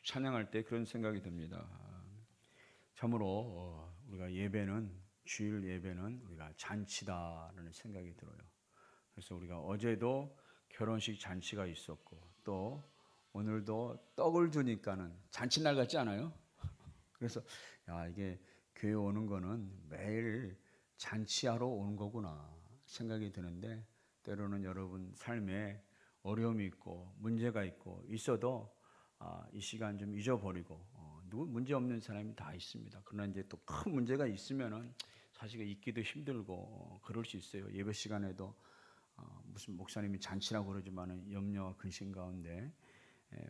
찬양할 때 그런 생각이 듭니다. 참으로 우리가 예배는, 주일 예배는 우리가 잔치다라는 생각이 들어요. 그래서 우리가 어제도 결혼식 잔치가 있었고, 또 오늘도 떡을 주니까는 잔치날 같지 않아요? 그래서 이게 교회 오는 거는 매일 잔치하러 오는 거구나 생각이 드는데, 때로는 여러분 삶에 어려움이 있고 문제가 있어도 이 시간 좀 잊어버리고, 누구 문제 없는 사람이 다 있습니다. 그러나 이제 또 큰 문제가 있으면은 사실 있기도 힘들고 그럴 수 있어요. 예배 시간에도 무슨 목사님이 잔치라고 그러지만은 염려와 근심 가운데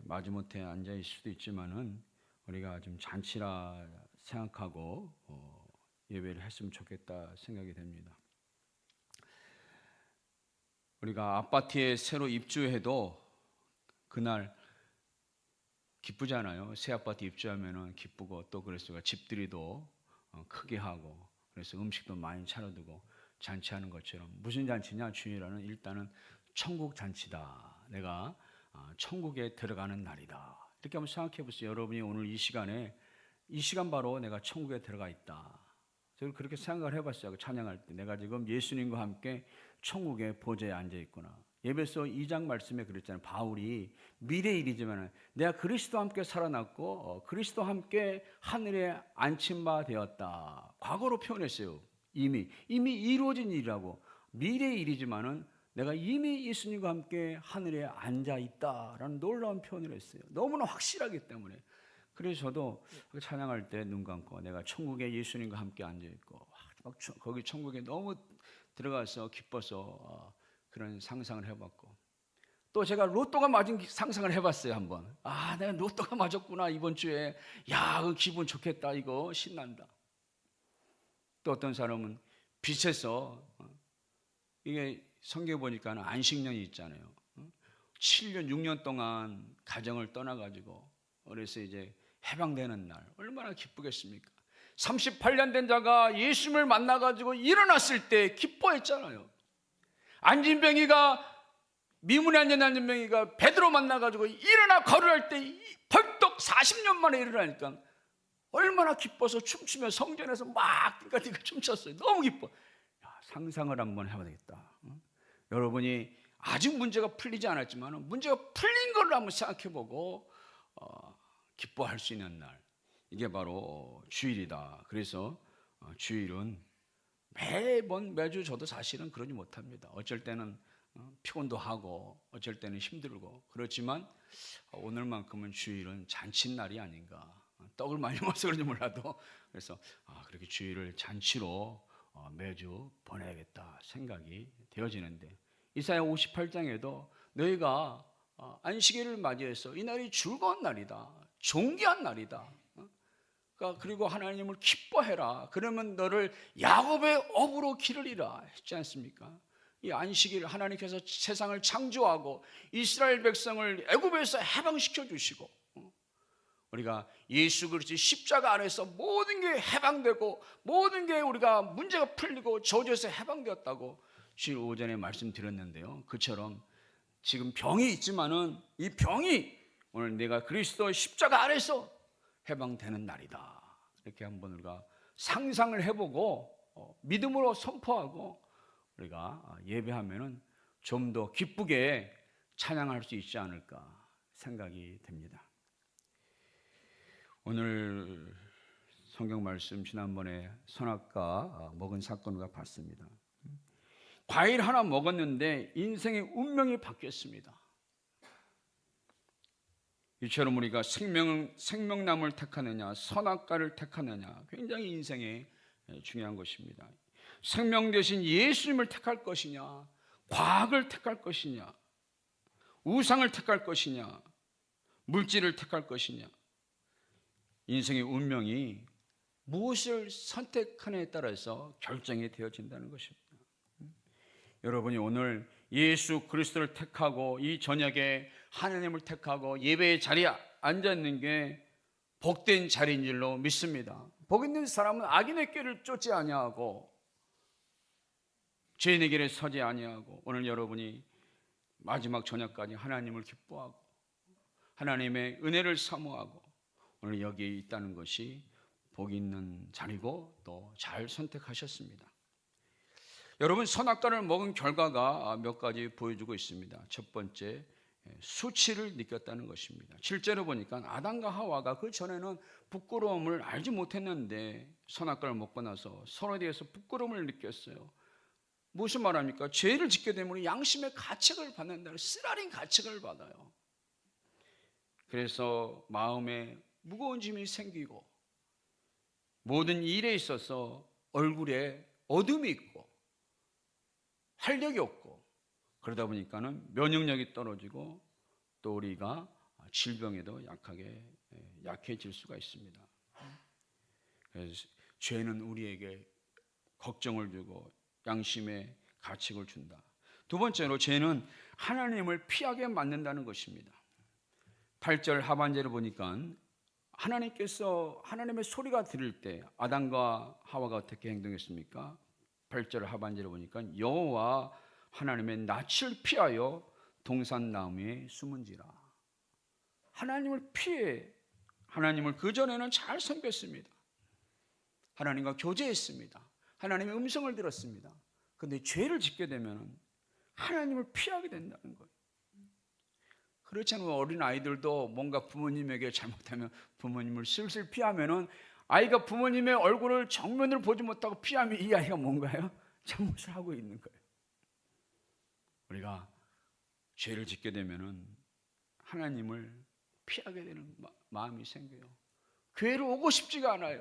마지못해 앉아 있을 수도 있지만은 우리가 좀 잔치라 생각하고 예배를 했으면 좋겠다 생각이 됩니다. 우리가 아파트에 새로 입주해도 그날 기쁘잖아요. 새 아파트 입주하면은 기쁘고, 또 그래서 집들이도 크게 하고, 그래서 음식도 많이 차려두고 잔치하는 것처럼, 무슨 잔치냐? 주일에는 일단은 천국 잔치다. 내가 천국에 들어가는 날이다. 이렇게 한번 생각해 보세요. 여러분이 오늘 이 시간 바로 내가 천국에 들어가 있다. 저는 그렇게 생각을 해봤어요. 찬양할 때 내가 지금 예수님과 함께 천국의 보좌에 앉아 있구나. 에베소 2장 말씀에 그랬잖아요. 바울이 미래 일이지만 내가 그리스도와 함께 살아났고 그리스도와 함께 하늘에 앉힌 바 되었다. 과거로 표현했어요. 이미 이루어진 일이라고. 미래 일이지만은 내가 이미 예수님과 함께 하늘에 앉아 있다라는 놀라운 표현을 했어요. 너무나 확실하기 때문에. 그래서 저도 찬양할 때 눈 감고 내가 천국에 예수님과 함께 앉아 있고, 막 거기 천국에 너무 들어가서 기뻐서 그런 상상을 해봤고, 또 제가 로또가 맞은 상상을 해봤어요. 한번 내가 로또가 맞았구나 이번 주에. 그 기분 좋겠다, 이거 신난다. 또 어떤 사람은 빚에서, 이게 성경에 보니까 안식년이 있잖아요. 7년 6년 동안 가정을 떠나가지고 그래서 이제 해방되는 날, 얼마나 기쁘겠습니까? 38년 된 자가 예수님을 만나가지고 일어났을 때 기뻐했잖아요. 미문에 앉은 안진뱅이가 베드로 만나가지고 일어나 걸어갈 때 벌떡 40년 만에 일어나니까 얼마나 기뻐서 춤추며 성전에서 막 띵까띵까 춤췄어요. 너무 기뻐. 상상을 한번 해봐야 되겠다. 여러분이 아직 문제가 풀리지 않았지만 문제가 풀린 걸 한번 생각해보고 기뻐할 수 있는 날, 이게 바로 주일이다. 그래서 주일은 매주 저도 사실은 그러지 못합니다. 어쩔 때는 피곤도 하고 어쩔 때는 힘들고 그렇지만 오늘만큼은 주일은 잔칫날이 아닌가. 떡을 많이 먹어서 그런지 몰라도, 그래서 그렇게 주일을 잔치로 매주 보내야겠다 생각이 되어지는데, 이사야 58장에도 너희가 안식일을 맞이해서 이 날이 즐거운 날이다, 존귀한 날이다, 그리고 하나님을 기뻐해라, 그러면 너를 야곱의 업으로 기르리라 했지 않습니까? 이 안식일, 하나님께서 세상을 창조하고 이스라엘 백성을 애굽에서 해방시켜 주시고, 우리가 예수 그리스도의 십자가 안에서 모든 게 해방되고 모든 게 우리가 문제가 풀리고 저주에서 해방되었다고 주일 오전에 말씀드렸는데요. 그처럼 지금 병이 있지만은 이 병이 오늘 내가 그리스도 십자가 안에서 해방되는 날이다. 이렇게 한번 우리가 상상을 해보고 믿음으로 선포하고 우리가 예배하면은 좀 더 기쁘게 찬양할 수 있지 않을까 생각이 됩니다. 오늘 성경 말씀 지난번에 선악과 먹은 사건과 봤습니다. 과일 하나 먹었는데 인생의 운명이 바뀌었습니다. 이처럼 우리가 생명나무를 택하느냐 선악과를 택하느냐 굉장히 인생에 중요한 것입니다. 생명 대신 예수님을 택할 것이냐, 과학을 택할 것이냐, 우상을 택할 것이냐, 물질을 택할 것이냐, 인생의 운명이 무엇을 선택하느냐에 따라서 결정이 되어진다는 것입니다. 여러분이 오늘 예수 그리스도를 택하고 이 저녁에 하나님을 택하고 예배의 자리에 앉아있는 게 복된 자리인 줄로 믿습니다. 복 있는 사람은 악인의 길을 쫓지 아니하고 죄인의 길에 서지 아니하고, 오늘 여러분이 마지막 저녁까지 하나님을 기뻐하고 하나님의 은혜를 사모하고 오늘 여기에 있다는 것이 복 있는 자리고 또 잘 선택하셨습니다. 여러분, 선악과를 먹은 결과가 몇 가지 보여주고 있습니다. 첫 번째, 수치를 느꼈다는 것입니다. 실제로 보니까 아담과 하와가 그 전에는 부끄러움을 알지 못했는데 선악과를 먹고 나서 서로에 대해서 부끄러움을 느꼈어요. 무슨 말합니까? 죄를 짓게 되면 양심의 가책을 받는다는, 쓰라린 가책을 받아요. 그래서 마음에 무거운 짐이 생기고 모든 일에 있어서 얼굴에 어둠이 있고 활력이 없고, 그러다 보니까는 면역력이 떨어지고 또 우리가 질병에도 약해질 수가 있습니다. 그래서 죄는 우리에게 걱정을 주고 양심의 가책을 준다. 두 번째로, 죄는 하나님을 피하게 만든다는 것입니다. 8절 하반절을 보니까 하나님께서 하나님의 소리가 들릴 때 아담과 하와가 어떻게 행동했습니까? 8절 하반절을 보니까 여호와 하나님의 낯을 피하여 동산나무에 숨은지라. 하나님을 피해, 하나님을 그전에는 잘 섬겼습니다. 하나님과 교제했습니다. 하나님의 음성을 들었습니다. 그런데 죄를 짓게 되면 하나님을 피하게 된다는 거예요. 그렇지 않으면 어린 아이들도 뭔가 부모님에게 잘못하면 부모님을 슬슬 피하면은 아이가 부모님의 얼굴을 정면으로 보지 못하고 피하면 이 아이가 뭔가요? 잘못을 하고 있는 거예요. 우리가 죄를 짓게 되면은 하나님을 피하게 되는 마음이 생겨요. 교회로 오고 싶지가 않아요.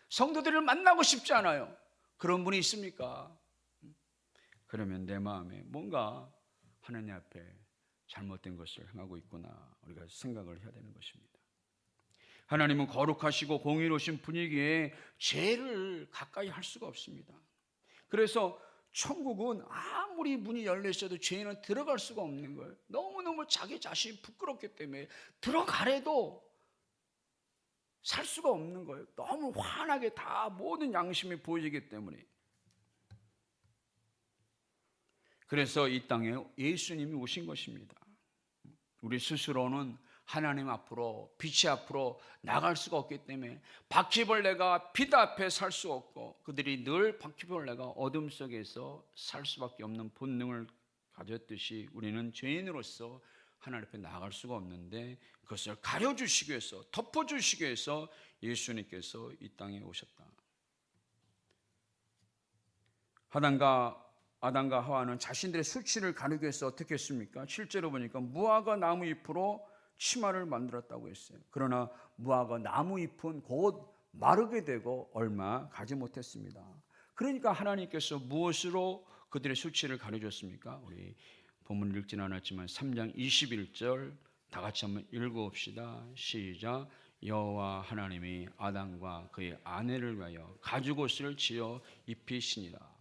성도들을 만나고 싶지 않아요. 그런 분이 있습니까? 그러면 내 마음에 뭔가 하나님 앞에 잘못된 것을 행하고 있구나, 우리가 생각을 해야 되는 것입니다. 하나님은 거룩하시고 공의로우신 분이기에 죄를 가까이 할 수가 없습니다. 그래서 천국은 아무리 문이 열려 있어도 죄인은 들어갈 수가 없는 거예요. 너무너무 자기 자신이 부끄럽기 때문에 들어가래도 살 수가 없는 거예요. 너무 환하게 다 모든 양심이 보이기 때문에. 그래서 이 땅에 예수님이 오신 것입니다. 우리 스스로는 하나님 앞으로, 빛이 앞으로 나갈 수가 없기 때문에 바퀴벌레가 빛 앞에 살 수 없고 그들이 늘 바퀴벌레가 어둠 속에서 살 수밖에 없는 본능을 가졌듯이 우리는 죄인으로서 하나님 앞에 나갈 수가 없는데, 그것을 가려주시기 위해서, 덮어주시기 위해서 예수님께서 이 땅에 오셨다. 아담과 하와는 자신들의 수치를 가리기 위해서 어떻게 했습니까? 실제로 보니까 무화과 나무 잎으로 치마를 만들었다고 했어요. 그러나 무화과 나무 잎은 곧 마르게 되고 얼마 가지 못했습니다. 그러니까 하나님께서 무엇으로 그들의 수치를 가려줬습니까? 우리 본문을 읽지는 않았지만 3장 21절 다 같이 한번 읽어봅시다. 시작. 여호와 하나님이 아담과 그의 아내를 위하여 가죽옷을 지어 입히시니라.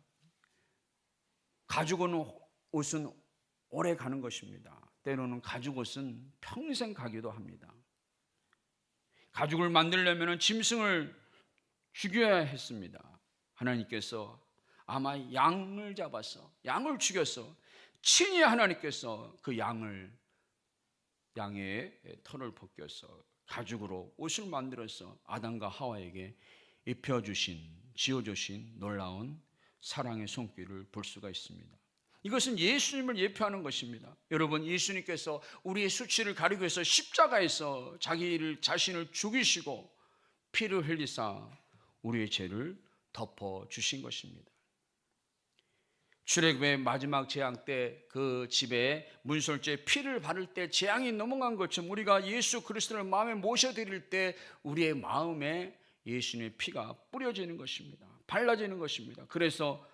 가죽옷은 오래 가는 것입니다. 때로는 가죽옷은 평생 가기도 합니다. 가죽을 만들려면 짐승을 죽여야 했습니다. 하나님께서 아마 양을 잡아서, 양을 죽여서 친히 하나님께서 그 양의 털을 벗겨서 가죽으로 옷을 만들어서 아담과 하와에게 입혀주신, 지어주신 놀라운 사랑의 손길을 볼 수가 있습니다. 이것은 예수님을 예표하는 것입니다. 여러분, 예수님께서 우리의 수치를 가리기 위해서 십자가에서 자신을 죽이시고 피를 흘리사 우리의 죄를 덮어주신 것입니다. 출애굽의 마지막 재앙 때 그 집에 문설주에 피를 바를 때 재앙이 넘어간 것처럼 우리가 예수 그리스도를 마음에 모셔드릴 때 우리의 마음에 예수님의 피가 뿌려지는 것입니다. 발라지는 것입니다. 그래서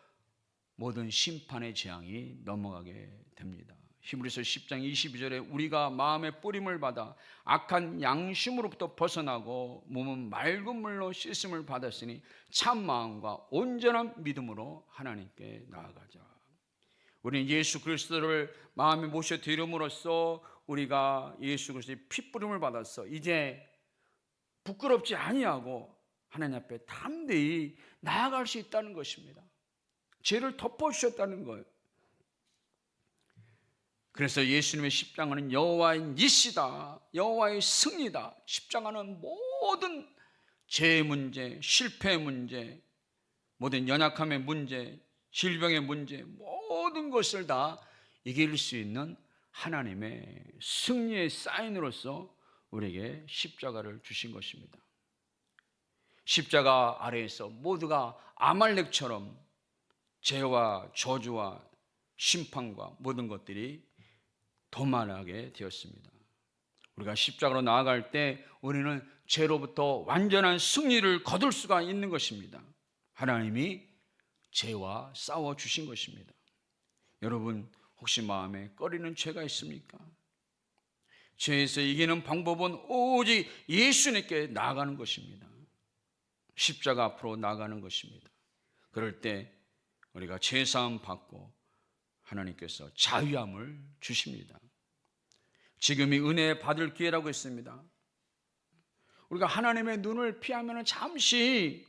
모든 심판의 재앙이 넘어가게 됩니다. 히브리서 10장 22절에 우리가 마음의 뿌림을 받아 악한 양심으로부터 벗어나고 몸은 맑은 물로 씻음을 받았으니 참 마음과 온전한 믿음으로 하나님께 나아가자. 우리는 예수 그리스도를 마음에 모셔드림으로써 우리가 예수 그리스도의 핏부림을 받아서 이제 부끄럽지 아니하고 하나님 앞에 담대히 나아갈 수 있다는 것입니다. 죄를 덮어주셨다는 거예요. 그래서 예수님의 십자가는 여호와의 니시다, 여호와의 승리다. 십자가는 모든 죄의 문제, 실패의 문제, 모든 연약함의 문제, 질병의 문제, 모든 것을 다 이길 수 있는 하나님의 승리의 사인으로서 우리에게 십자가를 주신 것입니다. 십자가 아래에서 모두가 아말렉처럼 죄와 저주와 심판과 모든 것들이 도말하게 되었습니다. 우리가 십자가로 나아갈 때 우리는 죄로부터 완전한 승리를 거둘 수가 있는 것입니다. 하나님이 죄와 싸워 주신 것입니다. 여러분, 혹시 마음에 꺼리는 죄가 있습니까? 죄에서 이기는 방법은 오직 예수님께 나아가는 것입니다. 십자가 앞으로 나아가는 것입니다. 그럴 때 우리가 죄사함 받고 하나님께서 자유함을 주십니다. 지금이 은혜 받을 기회라고 했습니다. 우리가 하나님의 눈을 피하면 잠시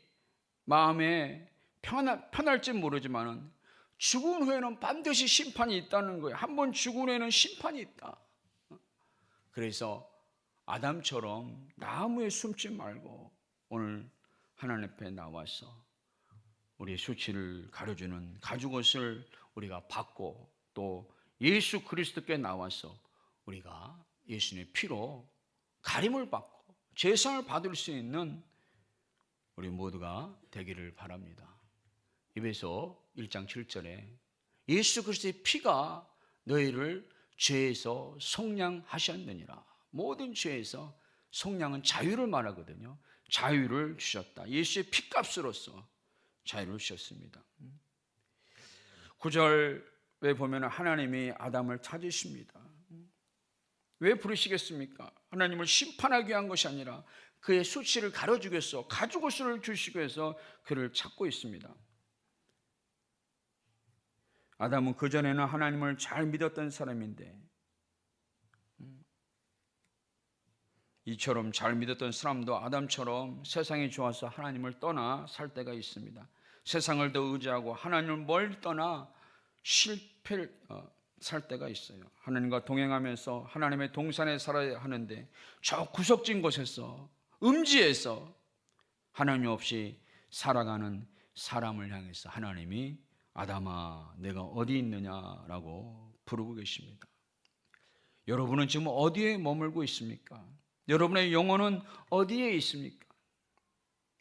마음에 편할지 모르지만 죽은 후에는 반드시 심판이 있다는 거예요. 한번 죽은 후에는 심판이 있다. 그래서 아담처럼 나무에 숨지 말고 오늘 하나님 앞에 나와서 우리의 수치를 가려주는 가죽옷을 우리가 받고 또 예수 그리스도께 나와서 우리가 예수님의 피로 가림을 받고 제사를 받을 수 있는 우리 모두가 되기를 바랍니다. 에베소 1장 7절에 예수 그리스도의 피가 너희를 죄에서 속량하셨느니라. 모든 죄에서 속량은 자유를 말하거든요. 자유를 주셨다. 예수의 피값으로서 자유를 주셨습니다. 9절에 보면 하나님이 아담을 찾으십니다. 왜 부르시겠습니까? 하나님을 심판하기 위한 것이 아니라 그의 수치를 가려주기 위해서 가죽옷을 주시기 위해서 그를 찾고 있습니다. 아담은 그전에는 하나님을 잘 믿었던 사람인데 이처럼 잘 믿었던 사람도 아담처럼 세상이 좋아서 하나님을 떠나 살 때가 있습니다. 세상을 더 의지하고 하나님을 멀리 떠나 실패를 살 때가 있어요. 하나님과 동행하면서 하나님의 동산에 살아야 하는데 저 구석진 곳에서 음지에서 하나님 없이 살아가는 사람을 향해서 하나님이 아담아 내가 어디 있느냐라고 부르고 계십니다. 여러분은 지금 어디에 머물고 있습니까? 여러분의 영혼은 어디에 있습니까?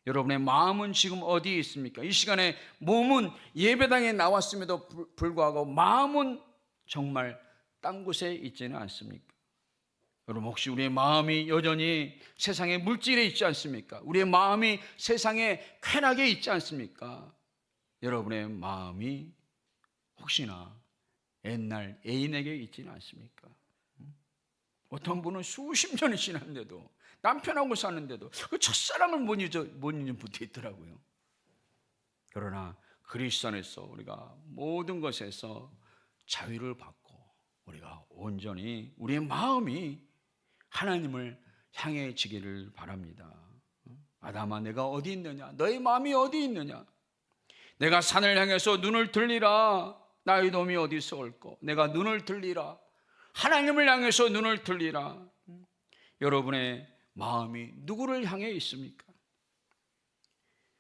여러분의 마음은 지금 어디에 있습니까? 이 시간에 몸은 예배당에 나왔음에도 불구하고 마음은 정말 딴 곳에 있지는 않습니까? 여러분 혹시 우리의 마음이 여전히 세상의 물질에 있지 않습니까? 우리의 마음이 세상의 쾌락에 있지 않습니까? 여러분의 마음이 혹시나 옛날 애인에게 있지는 않습니까? 어떤 분은 수십 년이 지났는데도 남편하고 사는데도 그 첫사랑을 못 잊은 분도 있더라고요. 그러나 그리스도 안에서 우리가 모든 것에서 자유를 받고 우리가 온전히 우리의 마음이 하나님을 향해지기를 바랍니다. 아담아 내가 어디 있느냐? 너의 마음이 어디 있느냐? 내가 산을 향해서 눈을 들리라. 나의 도움이 어디서 올꼬? 내가 눈을 들리라. 하나님을 향해서 눈을 들리라. 여러분의 마음이 누구를 향해 있습니까?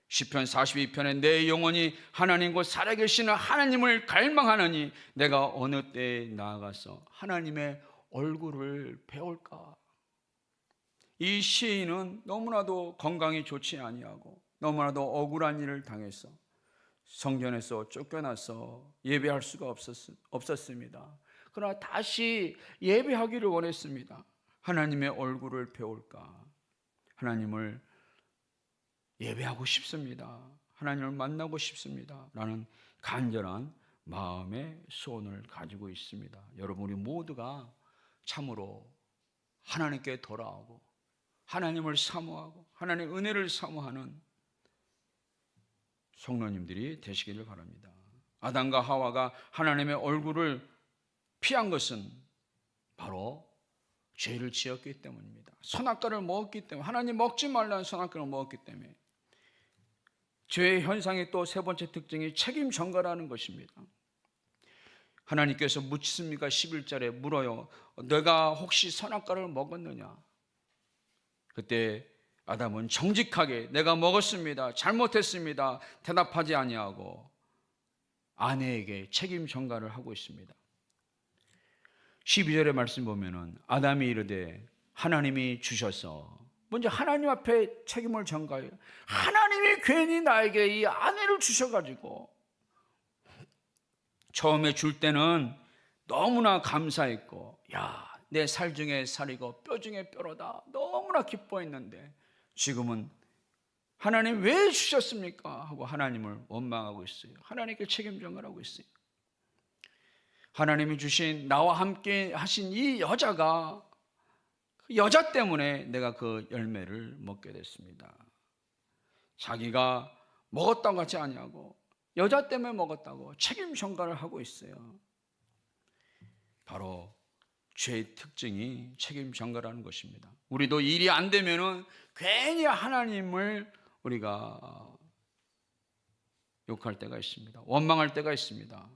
시편 42편에 내 영혼이 하나님 곧 살아계시는 하나님을 갈망하느니 내가 어느 때에 나아가서 하나님의 얼굴을 배울까? 이 시인은 너무나도 건강이 좋지 아니하고 너무나도 억울한 일을 당해서 성전에서 쫓겨나서 예배할 수가 없었습니다. 그러나 다시 예배하기를 원했습니다. 하나님의 얼굴을 배울까? 하나님을 예배하고 싶습니다. 하나님을 만나고 싶습니다. 라는 간절한 마음의 소원을 가지고 있습니다. 여러분 우리 모두가 참으로 하나님께 돌아오고 하나님을 사모하고 하나님의 은혜를 사모하는 성도님들이 되시기를 바랍니다. 아담과 하와가 하나님의 얼굴을 피한 것은 바로 죄를 지었기 때문입니다. 선악과를 먹었기 때문에 하나님 먹지 말라는 선악과를 먹었기 때문에 죄의 현상의 또 세 번째 특징이 책임 전가라는 것입니다. 하나님께서 묻습니까? 11절에 물어요. 내가 혹시 선악과를 먹었느냐? 그때 아담은 정직하게 내가 먹었습니다, 잘못했습니다 대답하지 아니하고 아내에게 책임 전가를 하고 있습니다. 12절의 말씀 보면은 아담이 이르되 하나님이 주셔서, 먼저 하나님 앞에 책임을 전가해요. 하나님이 괜히 나에게 이 아내를 주셔가지고, 처음에 줄 때는 너무나 감사했고, 야, 내 살 중에 살이고 뼈 중에 뼈로다 너무나 기뻐했는데, 지금은 하나님 왜 주셨습니까? 하고 하나님을 원망하고 있어요. 하나님께 책임 전가하고 있어요. 하나님이 주신 나와 함께 하신 이 여자가, 그 여자 때문에 내가 그 열매를 먹게 됐습니다. 자기가 먹었다고 하지 아니하고 여자 때문에 먹었다고 책임 전가를 하고 있어요. 바로 죄의 특징이 책임 전가라는 것입니다. 우리도 일이 안 되면은 괜히 하나님을 우리가 욕할 때가 있습니다. 원망할 때가 있습니다.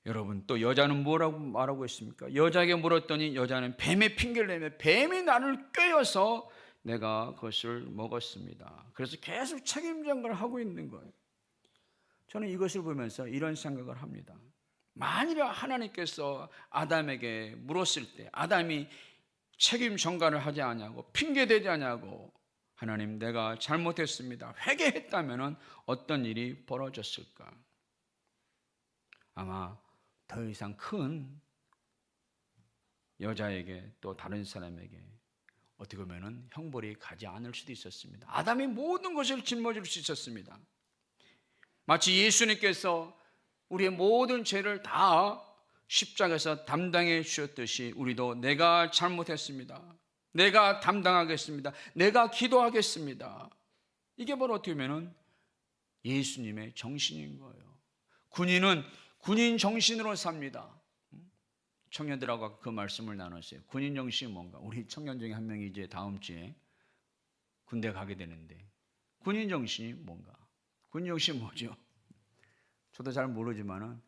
여러분, 또 여자는 뭐라고 말하고 있습니까? 여자에게 물었더니 여자는 뱀의 핑계를 내며 뱀이 나를 꿰어서 내가 그것을 먹었습니다. 그래서 계속 책임 전가를 하고 있는 거예요. 저는 이것을 보면서 이런 생각을 합니다. 만일에 하나님께서 아담에게 물었을 때 아담이 책임 전가를 하지 않냐고 핑계대지 않냐고 하나님 내가 잘못했습니다 회개했다면 어떤 일이 벌어졌을까? 아마 더 이상 큰 여자에게 또 다른 사람에게 어떻게 보면 형벌이 가지 않을 수도 있었습니다. 아담이 모든 것을 짊어질 수 있었습니다. 마치 예수님께서 우리의 모든 죄를 다 십자가에서 담당해 주셨듯이 우리도 내가 잘못했습니다, 내가 담당하겠습니다, 내가 기도하겠습니다, 이게 바로 어떻게 보면 예수님의 정신인 거예요. 군인은 군인 정신으로 삽니다. 청년들하고 그 말씀을 나눴어요. 군인 정신이 뭔가? 우리 청년 중에 한 명이 이제 다음 주에 군대 가게 되는데 군인 정신이 뭔가? 군인 정신이 뭐죠? 저도 잘 모르지만은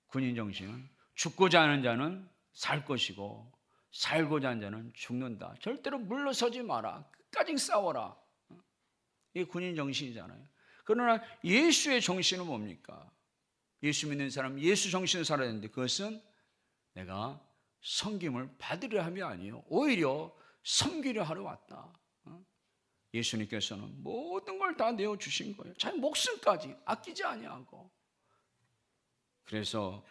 군인 정신은 죽고자 하는 자는 살 것이고 살고자 하는 자는 죽는다. 절대로 물러서지 마라. 끝까지 싸워라. 이게 군인 정신이잖아요. 그러나 예수의 정신은 뭡니까? 예수 믿는 사람 예수 정신을 살아야 되는데 그것은 내가 섬김을 받으려 함이 아니에요. 오히려 섬기려 하러 왔다. 예수님께서는 모든 걸 다 내어주신 거예요. 자기 목숨까지 아끼지 아니하고. 그래서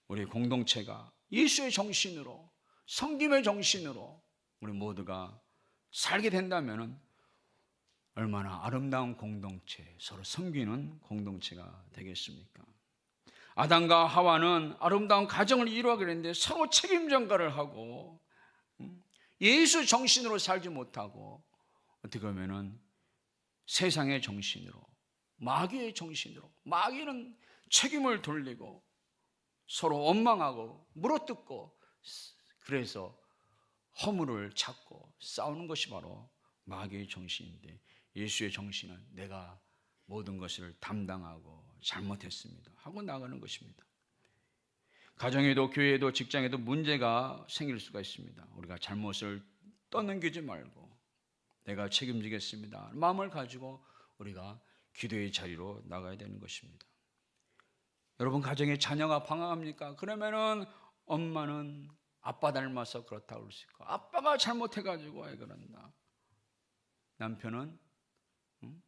우리 공동체가 예수의 정신으로 섬김의 정신으로 우리 모두가 살게 된다면 얼마나 아름다운 공동체, 서로 섬기는 공동체가 되겠습니까? 아담과 하와는 아름다운 가정을 이루어가게 됐는데 서로 책임 전가를 하고 예수 정신으로 살지 못하고 어떻게 보면은 세상의 정신으로, 마귀의 정신으로, 마귀는 책임을 돌리고 서로 원망하고 물어뜯고 그래서 허물을 찾고 싸우는 것이 바로 마귀의 정신인데, 예수의 정신은 내가 모든 것을 담당하고 잘못했습니다 하고 나가는 것입니다. 가정에도 교회에도 직장에도 문제가 생길 수가 있습니다. 우리가 잘못을 떠넘기지 말고 내가 책임지겠습니다 마음을 가지고 우리가 기도의 자리로 나가야 되는 것입니다. 여러분, 가정에 자녀가 방황합니까? 그러면은 엄마는 아빠 닮아서 그렇다고 그럴 수 있고 아빠가 잘못해가지고 왜 그런다, 남편은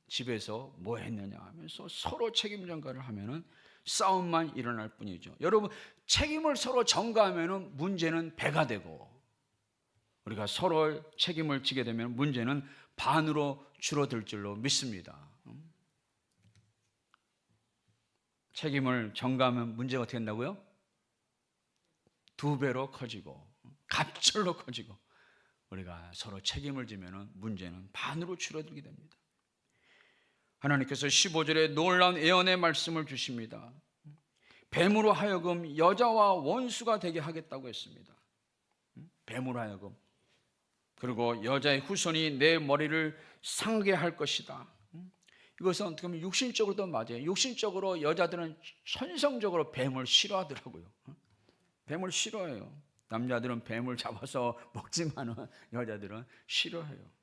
집에서 뭐 했느냐 하면서 서로 책임 전가를 하면은 싸움만 일어날 뿐이죠. 여러분, 책임을 서로 전가하면은 문제는 배가 되고 우리가 서로 책임을 지게 되면 문제는 반으로 줄어들 줄로 믿습니다. 책임을 전가하면 문제가 어떻게 된다고요? 2배로 커지고 갑절로 커지고 우리가 서로 책임을 지면 문제는 반으로 줄어들게 됩니다. 하나님께서 15절에 놀라운 예언의 말씀을 주십니다. 뱀으로 하여금 여자와 원수가 되게 하겠다고 했습니다. 뱀으로 하여금, 그리고 여자의 후손이 내 머리를 상하게 할 것이다. 이것은 어떻게 보면 육신적으로도 맞아요. 육신적으로 여자들은 천성적으로 뱀을 싫어하더라고요. 뱀을 싫어해요. 남자들은 뱀을 잡아서 먹지만은 여자들은 싫어해요.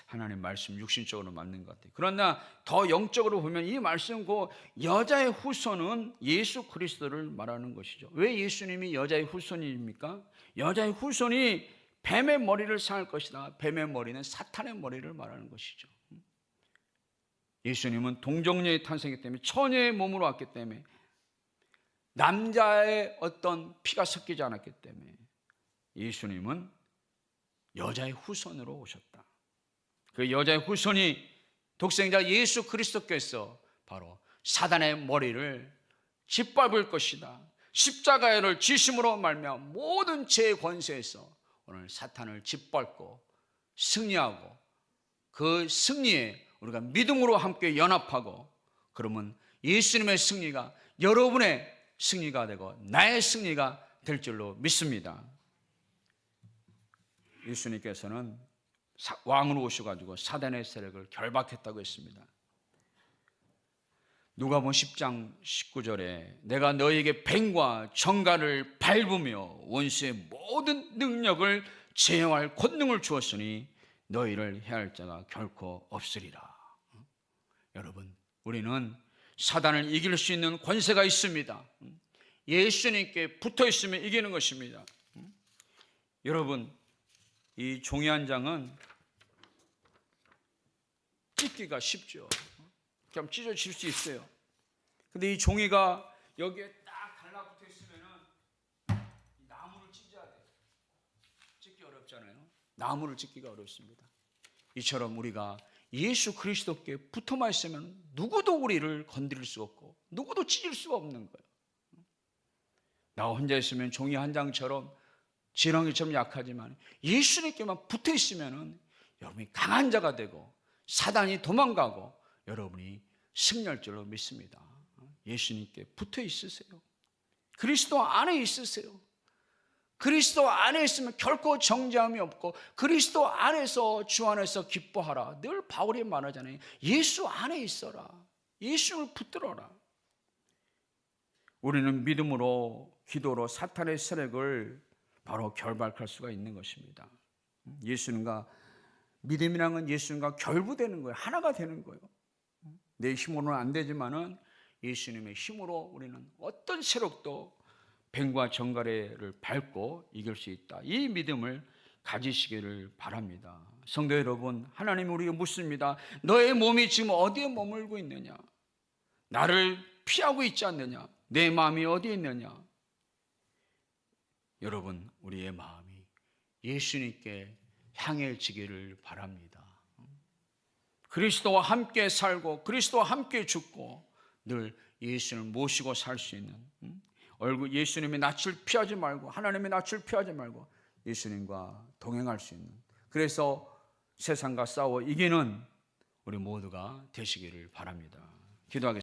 하나님 말씀 육신적으로 맞는 것 같아요. 그러나 더 영적으로 보면 이 말씀 그 여자의 후손은 예수 그리스도를 말하는 것이죠. 왜 예수님이 여자의 후손입니까? 여자의 후손이 뱀의 머리를 상할 것이다. 뱀의 머리는 사탄의 머리를 말하는 것이죠. 예수님은 동정녀의 탄생이기 때문에 처녀의 몸으로 왔기 때문에 남자의 어떤 피가 섞이지 않았기 때문에 예수님은 여자의 후손으로 오셨다. 그 여자의 후손이 독생자 예수 그리스도께서 바로 사단의 머리를 짓밟을 것이다. 십자가를 지심으로 말미암아 모든 죄의 권세에서 오늘 사탄을 짓밟고 승리하고 그 승리에 우리가 믿음으로 함께 연합하고 그러면 예수님의 승리가 여러분의 승리가 되고 나의 승리가 될 줄로 믿습니다. 예수님께서는 왕으로 오셔가지고 사단의 세력을 결박했다고 했습니다. 누가복음 10장 19절에 내가 너에게 뱀과 정갈을 밟으며 원수의 모든 능력을 제어할 권능을 주었으니 너희를 해할 자가 결코 없으리라. 여러분, 우리는 사단을 이길 수 있는 권세가 있습니다. 예수님께 붙어 있으면 이기는 것입니다. 여러분, 이 종이 한 장은 찢기가 쉽죠. 그냥 찢어질 수 있어요. 근데 이 종이가 여기에 딱 달라붙어 있으면은 나무를 찢어야 돼요. 찢기 어렵잖아요. 나무를 찢기가 어렵습니다. 이처럼 우리가 예수 그리스도께 붙어만 있으면 누구도 우리를 건드릴 수 없고 누구도 찢을 수가 없는 거예요. 나 혼자 있으면 종이 한 장처럼 지렁이처럼 약하지만 예수님께만 붙어 있으면은 여러분이 강한 자가 되고 사단이 도망가고 여러분이 승리할 줄로 믿습니다. 예수님께 붙어 있으세요. 그리스도 안에 있으세요. 그리스도 안에 있으면 결코 정죄함이 없고 그리스도 안에서 주 안에서 기뻐하라. 늘 바울이 말하잖아요. 예수 안에 있어라. 예수를 붙들어라. 우리는 믿음으로 기도로 사탄의 세력을 바로 결박할 수가 있는 것입니다. 예수님과 믿음이라는 건 예수님과 결부되는 거예요. 하나가 되는 거예요. 내 힘으로는 안 되지만은 예수님의 힘으로 우리는 어떤 세력도 뱀과 정갈의를 밟고 이길 수 있다. 이 믿음을 가지시기를 바랍니다. 성도 여러분, 하나님이 우리에게 묻습니다. 너의 몸이 지금 어디에 머물고 있느냐? 나를 피하고 있지 않느냐? 내 마음이 어디에 있느냐? 여러분, 우리의 마음이 예수님께 향해지기를 바랍니다. 그리스도와 함께 살고 그리스도와 함께 죽고 늘 예수님을 모시고 살 수 있는 얼굴 예수님의 낯을 피하지 말고 하나님의 낯을 피하지 말고 예수님과 동행할 수 있는 그래서 세상과 싸워 이기는 우리 모두가 되시기를 바랍니다. 기도하겠습니다.